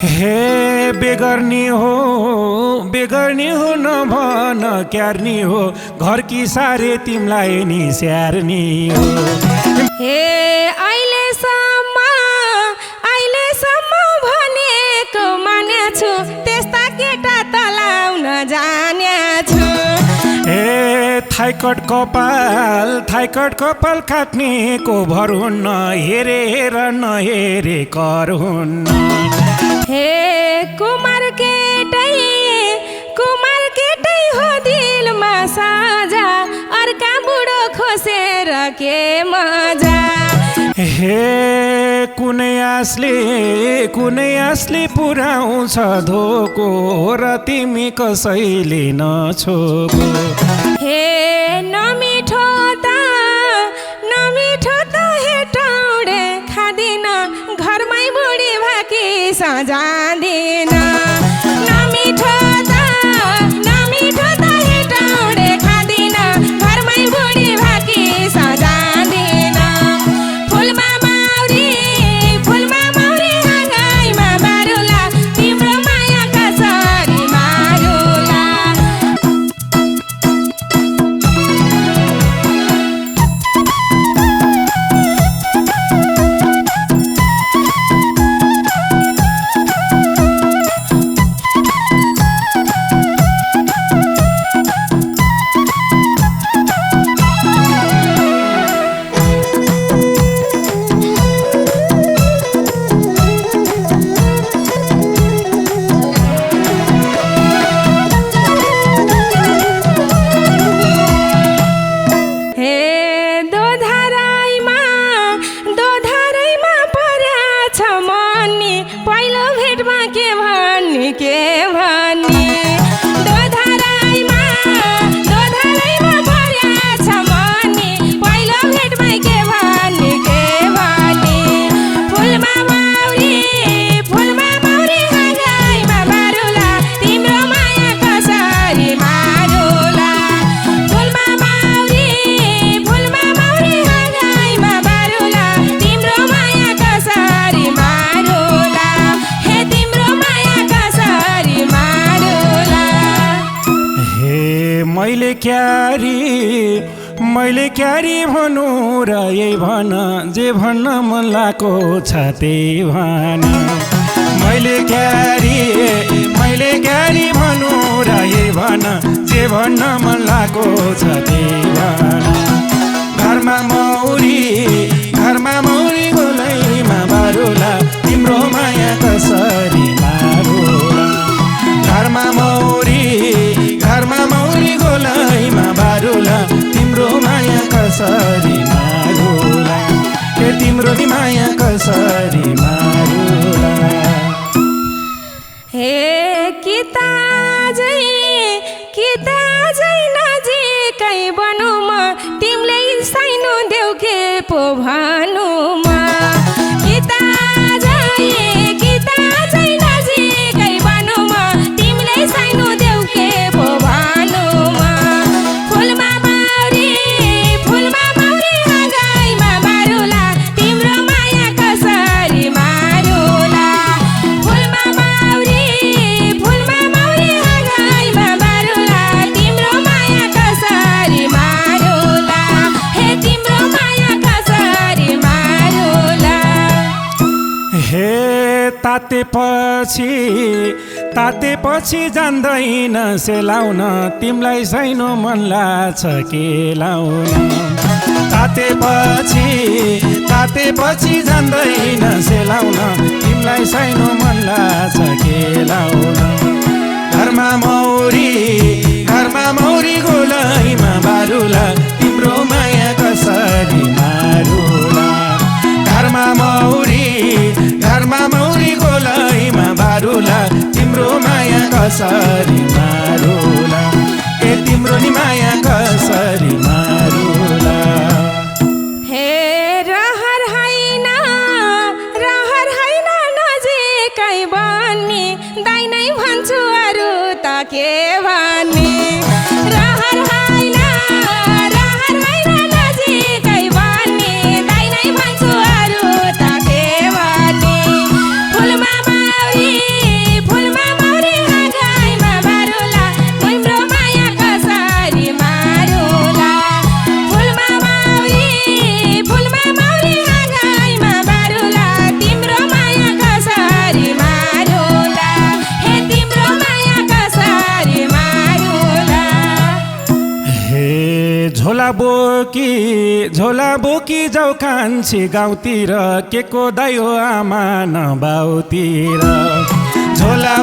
हे बेगर्नी हो नभन क्यार्नी हो घर कि सारे तिमलाई नि स्याहार्नी हो। हे अहिलेसम्म भनेको मानेछु त्यस्ता केटा तलाउन जानेछु। हे थाइकट कपाल काट्नेको भर हुन्न हेरेर नहेरे कर हुन्न। हे कुमार केटै हो दिलमा साजा अर्का बुढो खोसेर के मजा। हे कुनै आसले पुर्याउँछ धोको र तिमी कसैले नछोको। हे नमिठो त हेटौडे खादिन घरमै बुढी भाकी सजादिन। नमिठो त हेटौडे खादिन घरमै बुढी भाकी सजादिन। फुलमा मौरी हाँगाइमा बारुला तिम्रो माया कसरी मारुला। मैले क्यारी भनु र यही भन जे भन्न मन लागेको छ त्यही भन। मैले क्यारी भनु र यही भन जे भन्न मन लागेको छ त्यही भन। घरमा मौरी गोलैमा बारुला तिम्रो माया कसरी मारुला। घरमा मौरी गोलैमा बारुला तिम्रो माया कसरी मारुला। के तिम्रो नि माया कसरी मारुला। हे किता झै नजिकै बनु म तिमीले साइनो देऊ के पो भानु म। किता झै नजिकै बनु म तिमीले साइनो देऊ के पो भानु म। फुलमा मौरी हाँगाइमा बारुला तिम्रो माया कसरी मारुला। फुलमा मौरी हाँगाइमा बारुला तिम्रो माया कसरी मारुला। हे तिम्रो माया कसरी मारुला। हे तातेपछि जान्दैन सेलाउन तिमीलाई साइनो मन लाग्छ के लाउन। तातेपछि जान्दैन सेलाउन तिमीलाई साइनो मन लाग्छ के लाउन। घरमा मौरी गोलैमा बारुला तिम्रो माया कसरी मारुला। घरमा मौरी गोलैमा बारुला तिम्रो माया कसरी मारुला। ए तिम्रो नि माया कसरी मारुला। हे रहर हैन नजिकै बन्ने दाइ नै भन्छु अरू त के भन्ने। रहर हैन नजिकै बन्ने दाइ नै भन्छु अरू त के भन्ने। फुलमा मौरी बोकी जाउ कान्छी गाउँतिर के को दायो आमा नबाउतिर झोला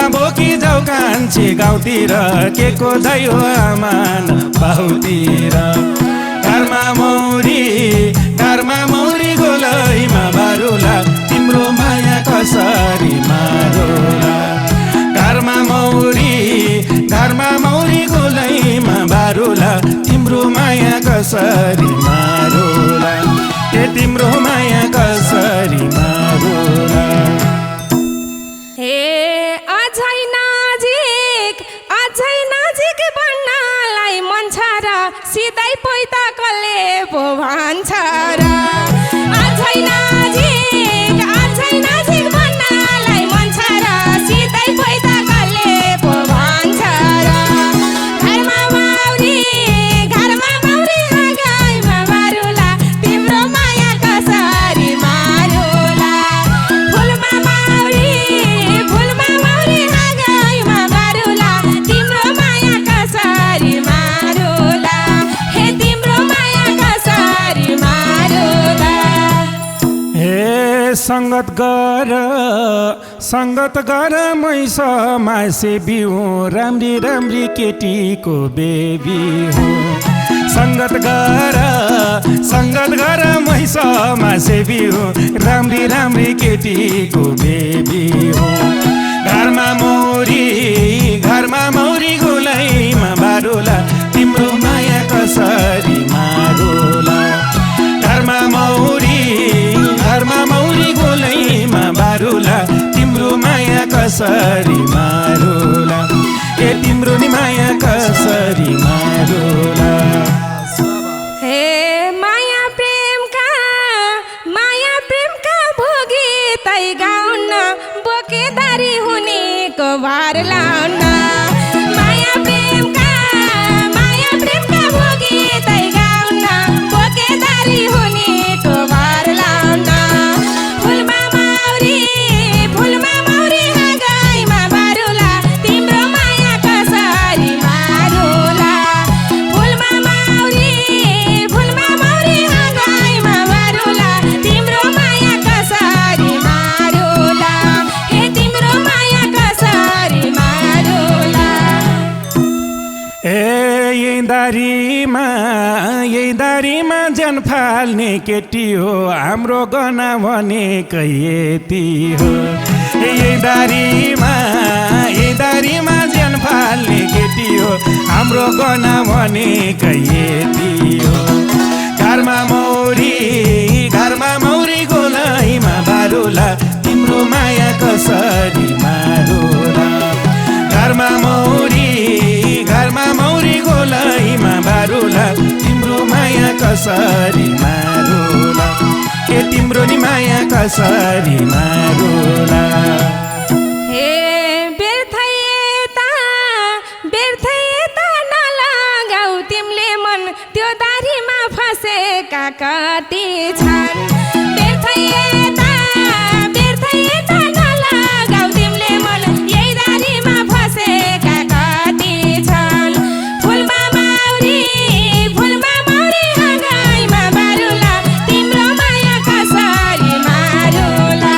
बोकी जाउ कान्छी गाउँतिर के को दायो आमा नबाउतिर घरमा मौरी गोलैमा बारुला तिम्रो माया कसरी मारोला घरमा मौरी गोलैमा बारुला तिम्रो माया कसरी मारोला तिम्रो माया कसरी मारोला हे अझै नजिक भन्नलाई मन छ र सिधै पैता कले पो भन्छ र अझै नजिक भन्नलाई मन छ र सिधै पैता कले पो भन्छ र घरमा मौरी हाँगाइमा बारुला तिम्रो माया कसरी मारोला फुलमा मौरी हाँगाइमा बारुला तिम्रो माया कसरी मारोला हे तिम्रो माया कसरी मारोला हे संगत गर मैस मासे बिउ राम्री केटीको बेबी हो संगत गर मैस मासे बिउ राम्री केटीको बेबी हो घरमा मौरी गोलैमा बारुला तिम्रो माया कसरी मारोला घरमा मौरी गोलैमा बारुला तिम्रो माया कसरी मारोला तिम्रो नि माया कसरी मारोला हे माया प्रेमका भोगी तै गाउन बोकेदारी हुनेको भार लाउन माया प्रेमका भोगी तै गाउन बोकेदारी हुनेको भार लाउन फुलमा मौरी हाँगाइमा बारुला तिम्रो माया कसरी मारोला फुलमा मौरी हाँगाइमा बारुला तिम्रो माया कसरी मारोला हे तिम्रो माया कसरी मारोला यही दारीमा ज्यान फाल्ने केटी हो हाम्रो गना भनेकै यति हो यही दारीमा ज्यान फाल्ने केटी हो हाम्रो गना भनेकै यति हो घरमा मौरी गोलैमा बारुला तिम्रो माया कसरी मारोला घरमा मौरी गोलैमा बारुला तिम्रो माया कसरी मारोला तिम्रो नि माया कसरी मारोला हे व्यर्थै यता नलगाऊ तिमीले मन त्यो दारीमा फसेका कति छन् व्यर्थै यता नलगाऊ तिमीले मन यही दारीमा फसेका कति छन् फुलमा मौरी हाँगाइमा बारुला तिम्रो माया कसरी मारोला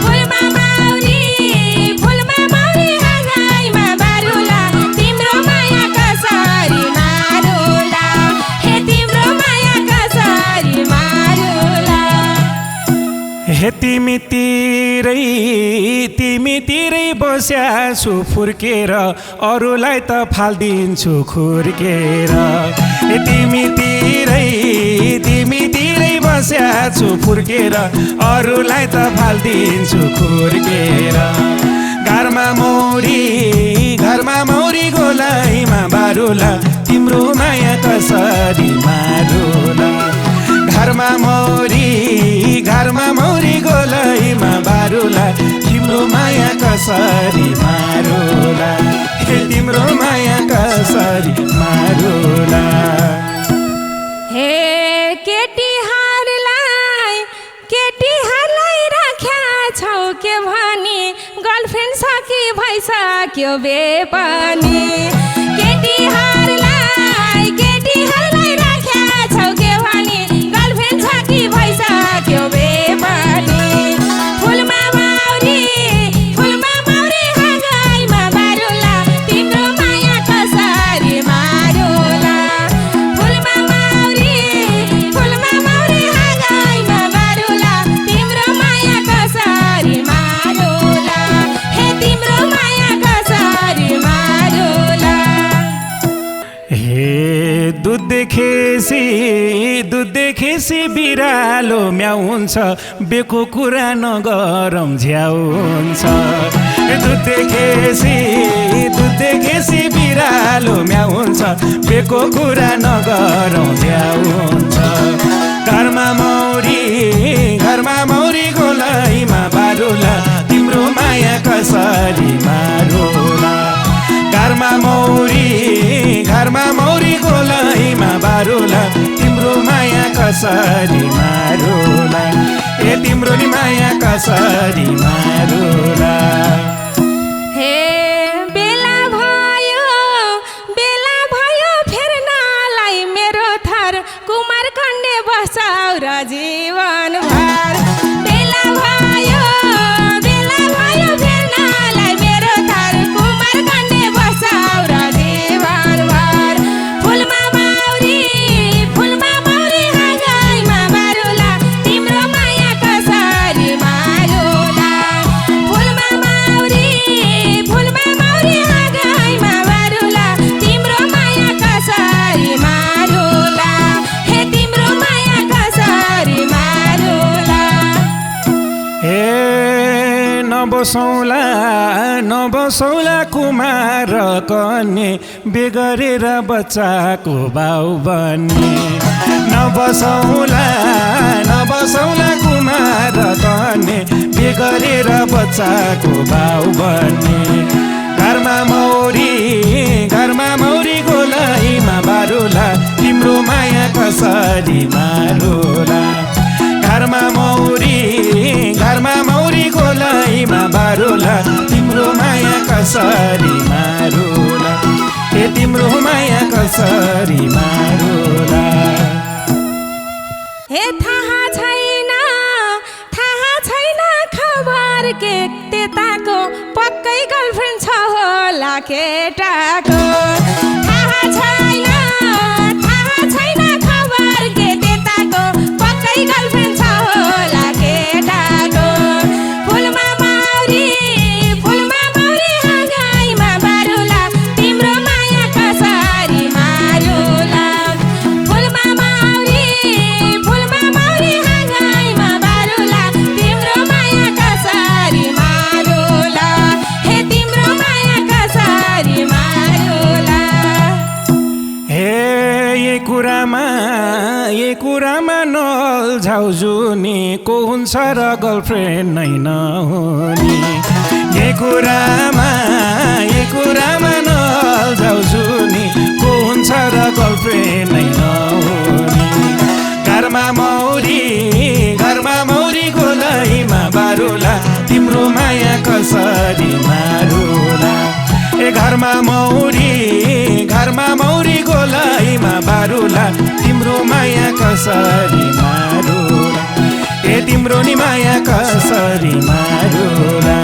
फुलमा मौरी हाँगाइमा बारुला तिम्रो माया कसरी मारोला हे तिम्रो माया कसरी मारोला हे तिमीतिरै बस्या छु फुर्केर अरूलाई त फाल्दिन्छु खुर्केर हे तिमीतिरै बस्या छु फुर्केर अरूलाई त फाल्दिन्छु खुर्केर घरमा मौरी गोलैमा बारुला तिम्रो माया कसरी मारोला घरमा मौरी गोलैमा बारुला तिम्रो माया कसरी मारोला तिम्रो माया कसरी मारोला हे केटीहरूलाई राख्या छौ के भनी गर्लफ्रेन्ड सकी भइसक्यो बेपनी केटीहरूलाई केटीहरूलाई राख्या छौ के भने गर्लफ्रेन्ड छ कि भइसक्यो बेपनी फुलमा माउरी हाँगाइमा बारुला तिम्रो माया कसरी मारुला फुलमा माउरी हाँगाइमा बारुला तिम्रो माया कसरी मारुला हे तिम्रो माया कसरी मारुला हे दुध देखेसी बिरालो म्याउ हुन्छ बेको कुरा नगरम झ्याउ हुन्छ दुध देखेसी बिरालो म्याउ हुन्छ बेको कुरा नगरम झ्याउ हुन्छ घरमा मौरी गोलाइमा बारुला तिम्रो माया कसरी मारुला घरमा मौरी गोलाइमा बारुला तिम्रो माया कसरी मारुला ए तिम्रो नि माया कसरी मारुला हे बेला भयो फेर्नलाई मेरो थर कुमार कन्डे बसाउ र जीवनभर बेला भयो फेर्नलाई मेरो थर कुमार कन्डे बसाउ र जीवनभर फुलमा माउरी हाँगाइमा बारुला तिम्रो माया कसरी मारुला फुलमा माउरी हाँगाइमा बारुला तिम्रो माया कसरी मारुला हे तिम्रो माया कसरी मारुला हे नबसौला कुमार कन्ये बेगरेर बच्चाको बाउ बन्ने नबसौला कुमार कन्ये बेगरेर बच्चाको बाउ बन्ने घरमा मौरी गोलाइमा बारुला तिम्रो माया कसरी मारुला घरमा मौरी गोलाइमा बारुला तिम्रो माया कसरी मारुला ए तिम्रो माया कसरी मारुला हे थाहा छैन खबर के त्यताको पक्कै गर्लफ्रेन्ड छ होला केटाको थाहा छैन खबर के त्यताको पक्कै गर्लफ्रेन्ड छ होला केटाको फुलमा माउरी हाँगाइमा बारुला तिम्रो माया कसरी मारुला फुलमा माउरी हाँगाइमा बारुला तिम्रो माया कसरी मारुला हे तिम्रो माया कसरी मारुला हे ये कुरामा नल्झाउजुनी को हुन्छ र गर्लफ्रेन्ड नै नहुने ये कुरामा नल्झाउजुनी को हुन्छ र गर्लफ्रेन्ड नै नहुने घरमा मौरी गोलाइमा बारुला तिम्रो माया कसरी मारुला ए घरमा मौरी गोलाइमा बारुला तिम्रो माया कसरी मारुला ए तिम्रो नि माया कसरी मारुला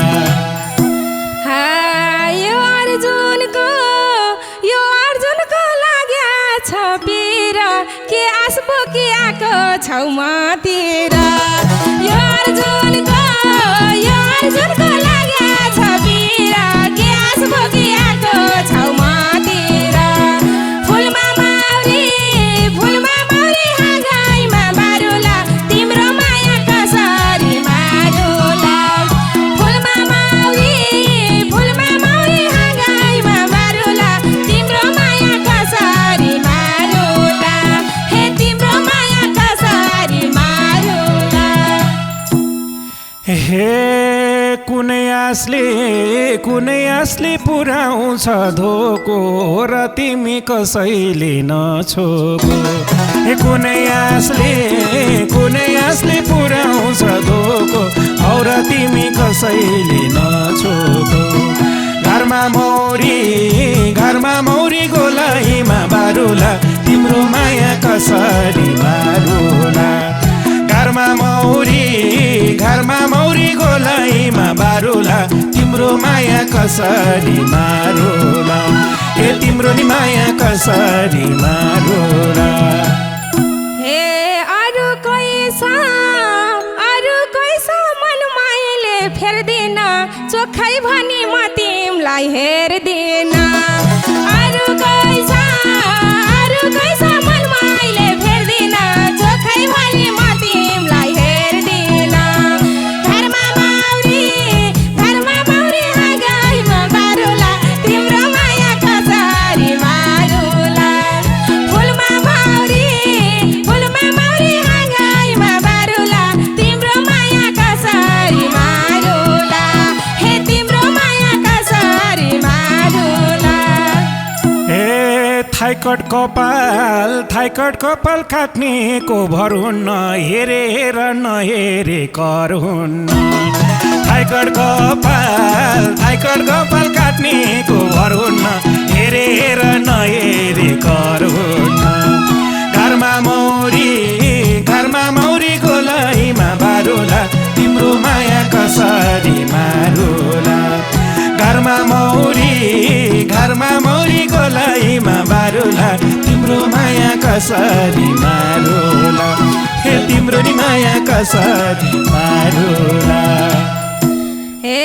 यो अर्जुनको लाग्या छ पिर के आसबो कि आएको छौ मतिर यो अर्जुनको लाग्या छ पिर के आसबो कि आएको छौ मतिर फुलमा माउरी हाँगाइमा बारुला तिम्रो माया कसरी मारुला फुलमा माउरी हाँगाइमा बारुला तिम्रो माया कसरी मारुला हे तिम्रो माया कसरी मारुला हे कुनै आसले पुर्याउँछ धोको र तिमी कसैले नछोको हे कुनै आसले पुर्याउँछ धोको र तिमी कसैले नछोको घरमा मौरी गोलाइमा बारुला कसरी मारुला घरमा मौरी गोलाइमा बारुला तिम्रो माया कसरी मारुला ए तिम्रो नि माया कसरी मारुला हे अरू कैसा मन मायाले फेर्दिन चोखै भनी म तिमलाई हेर्दिन अरू कैसा मन मायाले फेर्दिन चोखै भनी म तिमलाई हेर्दिन घरमा मौरी हाँगाइमा बारुला तिम्रो माया कसरी मारुला फुलमा मौरी हाँगाइमा बारुला तिम्रो माया कसरी मारुला हे तिम्रो माया कसरी मारुला ए थाइकट कपाल काट्नेको भर हुन्न हेरेर नहेरे कर हुन्न थाइकट कपाल काट्नेको भर हुन्न हेरेर नहेरे कर हुन्न घरमा मौरी गोलाइमा बारुला तिम्रो माया कसरी मारुला घरमा मौरी गोलाइमा बारुला तिम्रो माया कसरी मारुला हे तिम्रो नि माया कसरी मारुला हे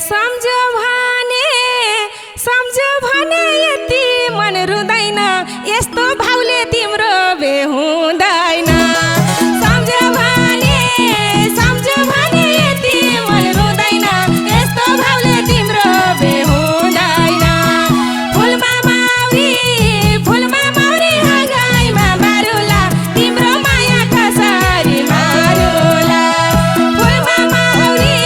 सम्झो भने यति मन रुँदैन यस्तो भाउले तिम्रो बे हुँदैन सम्झो भने यति मन रुँदैन यस्तो भाउले तिम्रो बे हुँदैन फुलमा मौरी हाँगाइमा बारुला तिम्रो माया कसरी मारुला फुलमा मौरी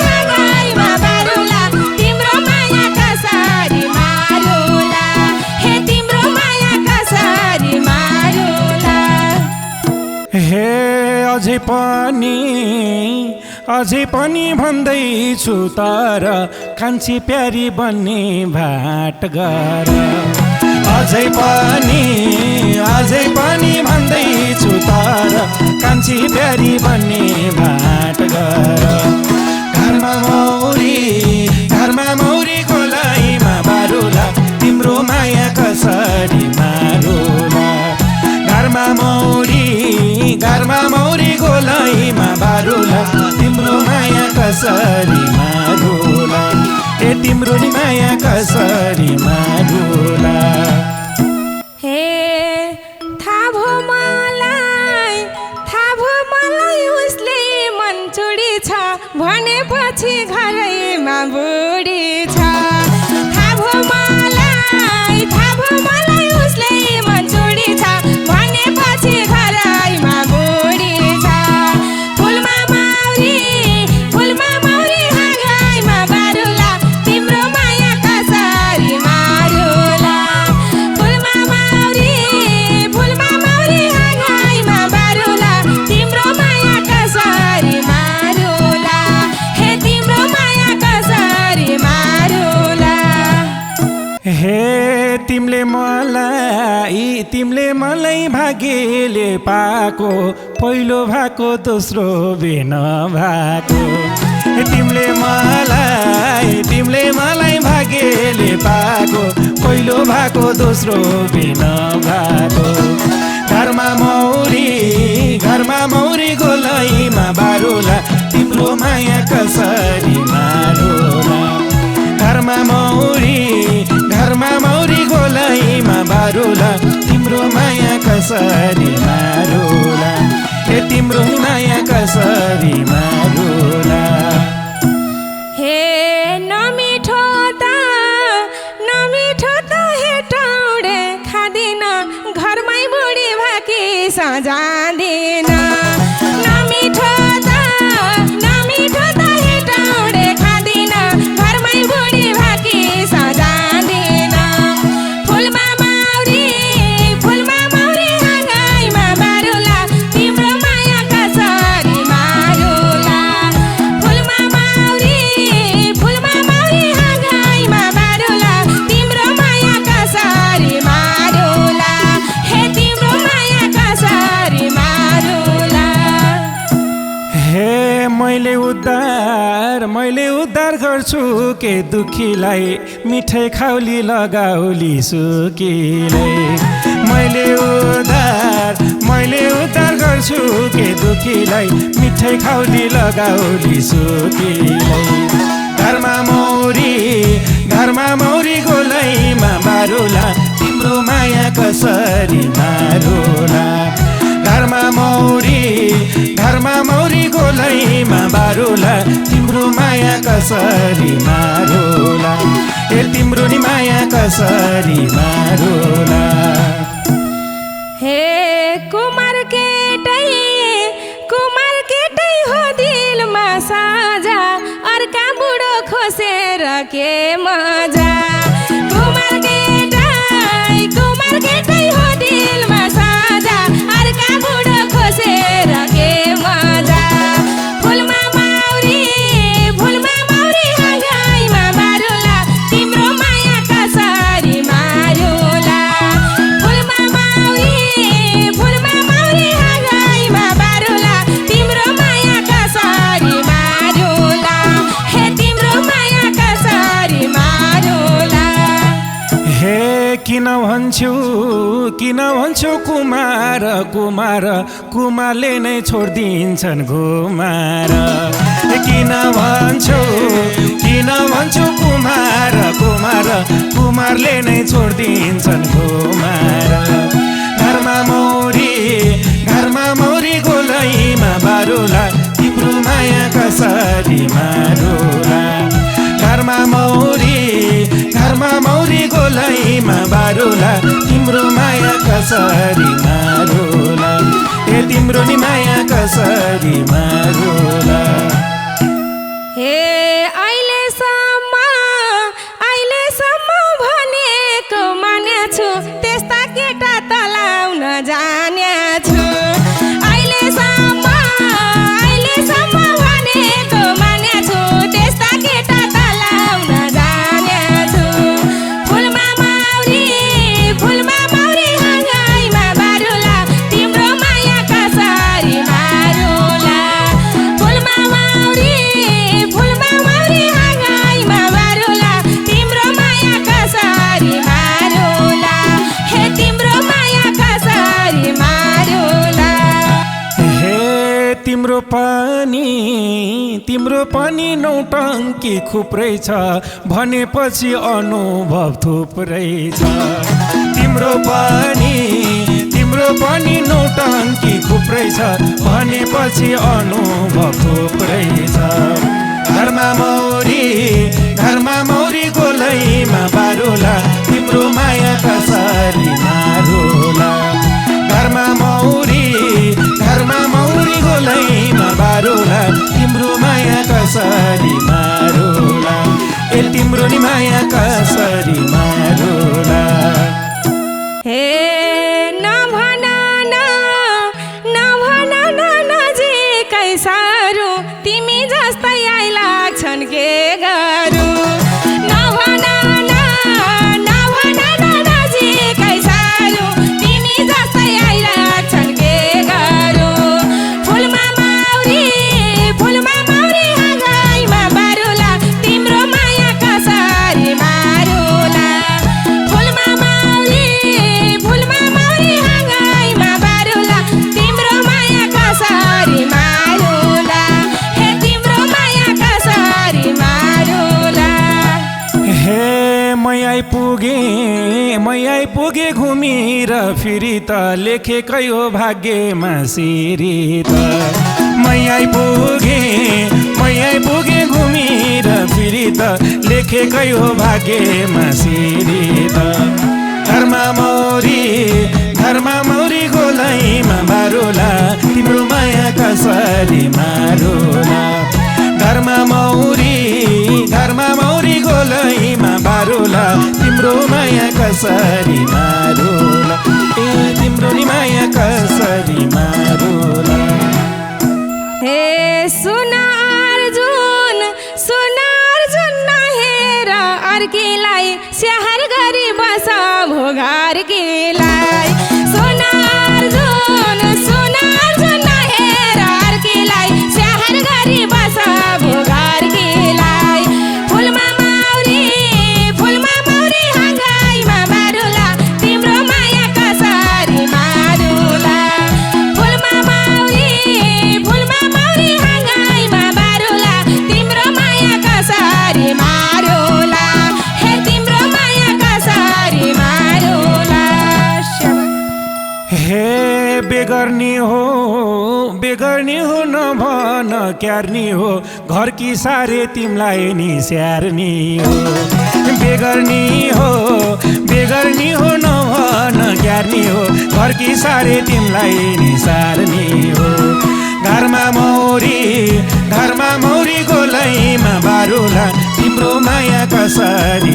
हाँगाइमा बारुला तिम्रो माया कसरी मारुला हे तिम्रो माया कसरी मारुला हे अझै पनि भन्दैछु तर कान्छी प्यारी बन्ने भाट गर अझै पनि भन्दैछु तर कान्छी प्यारी बन्ने भाट गर घरमा मौरी गोलाइमा बारुला तिम्रो माया कसरी मारुला घरमा मौरी गोलाइमा बारुला तिम्रो माया कसरी मारुला ए तिम्रो नि माया कसरी मारुला हे थाहा भो मलाई उसले मन चुडी छ भनेपछि घरैमा बुढी छ थाहा भो मलाई उसले मन चुडी छ भनेपछि घरैमा बुढी छ फुलमा मौरी हाँगाइमा बारुला तिम्रो माया कसरी मारुला फुलमा मौरी हाँगाइमा बारुला तिम्रो माया कसरी मारुला हे तिम्रो माया कसरी मारुला हे तिमीले मलाई भाग्यले पाको पहिलो भएको दोस्रो बेन भएको तिमीले मलाई भाग्यले पाको पहिलो भएको दोस्रो बेन भएको घरमा मौरी गोलाइमा बारुला तिम्रो माया कसरी मारुला घरमा मौरी गोलाइमा बारुला तिम्रो माया कसरी मारुला हे तिम्रो माया कसरी मारुला हे नमिठो त हेटौडे खादिन घरमै बुढी भाकी सजादिन नमिठो त हेटौडे खादिन घरमै बुढी भाकी सजादिन फुलमा मौरी हाँगाइमा बारुला तिम्रो माया कसरी मारुला फुल मैले उद्धार गर्छु के दुखीलाई मिठै खाउली लगाउली सुकीलाई मैले उद्धार गर्छु के दुखीलाई मिठै खाउली लगाउली सुकीलाई घरमा मौरी गोलैमा मारुला तिम्रो माया कसरी मारुला घरमा मौरी गोलैमा बारुला तिम्रो माया कसरी मारुला ए तिम्रो नि माया कसरी मारुला हे कुमार केटै हो दिलमा साजा अर्का बुढो खोसेर के मजा कुमार केटै हो दिलमा साजा अर्का बुढो खोसेर के मजा फुलमा माउरी हाँगाइमा बारुला तिम्रो माया कसरी मारुला फुलमा माउरी हाँगाइमा बारुला तिम्रो माया कसरी मारुला हे तिम्रो माया कसरी मारुला हे किन भन्छौ कुमारले नै छोडिदिन्छन् घुमार किन भन्छौ कुमारले नै छोडिदिन्छन् घुमार घरमा मौरी गोलैमा बारुला तिम्रो माया कसरी मारुला घरमा मौरी गोलैमा बारुला तिम्रो माया कसरी मारुला ए तिम्रो नि माया कसरी मारुला हे अहिलेसम्म भनेको मानेछु त्यस्ता केटा तलाउन जानेछु अहिलेसम्म भनेको मानेछु त्यस्ता केटा तलाउन जानेछु फुलमा माउरी हाँगाइमा बारुला तिम्रो माया कसरी मारुला फुलमा माउरी हाँगाइमा बारुला तिम्रो माया कसरी मारुला हे तिम्रो माया कसरी मारुला हे तिम्रो पनि नौटङ्की खुप्रै छ भनेपछि अनुभव थुप्रै छ तिम्रो पनि नौटङ्की खुप्रै छ भनेपछि अनुभव थुप्रै छ घरमा मौरी गोलैमा बारुला तिम्रो माया कसरी मारुला घरमा मौरी गोलैमा बारुला तिम्रो माया कसरी मारुला ए तिम्रो नि माया कसरी मारुला हे नभन नजिकै सारू तिमी जस्तै आइलाग्छन् के गरू नभन नजिकै सारू तिमी जस्तै आइलाग्छन् के गरू फुलमा माउरी हाँगाइमा बारुला तिम्रो माया कसरी मारुला फुलमा माउरी हाँगाइमा बारुला तिम्रो माया कसरी मारुला हे तिम्रो माया कसरी मारुला हे मै आइपुगे घुमेर फेरि त लेखेकै हो भाग्यमा सिरी त मै आइपुगे घुमेर फेरि त लेखेकै हो भाग्यमा सिरी त घरमा मौरी गोलैमा बारुला तिम्रो माया कसरी मारुला घरमा मौरी गोलैमा बारुला तिम्रो माया कसरी मारुला ए तिम्रो नि माया कसरी मारुला हे सुन अर्जुन नहेर अर्कीलाई स्याहार गरी बस भोगार्कीलाई सुन अर्जुन नहेर अर्कीलाई स्याहार गरी बस बेगर्नी हो नभन क्यार्नी हो घरकी सारे तिमलाई नि स्याहार्नी हो बेगर्नी हो नभन क्यार्नी हो घरकी सारे तिमलाई नि स्याहार्नी हो घरमा मौरी गोलैमा बारुला तिम्रो माया कसरी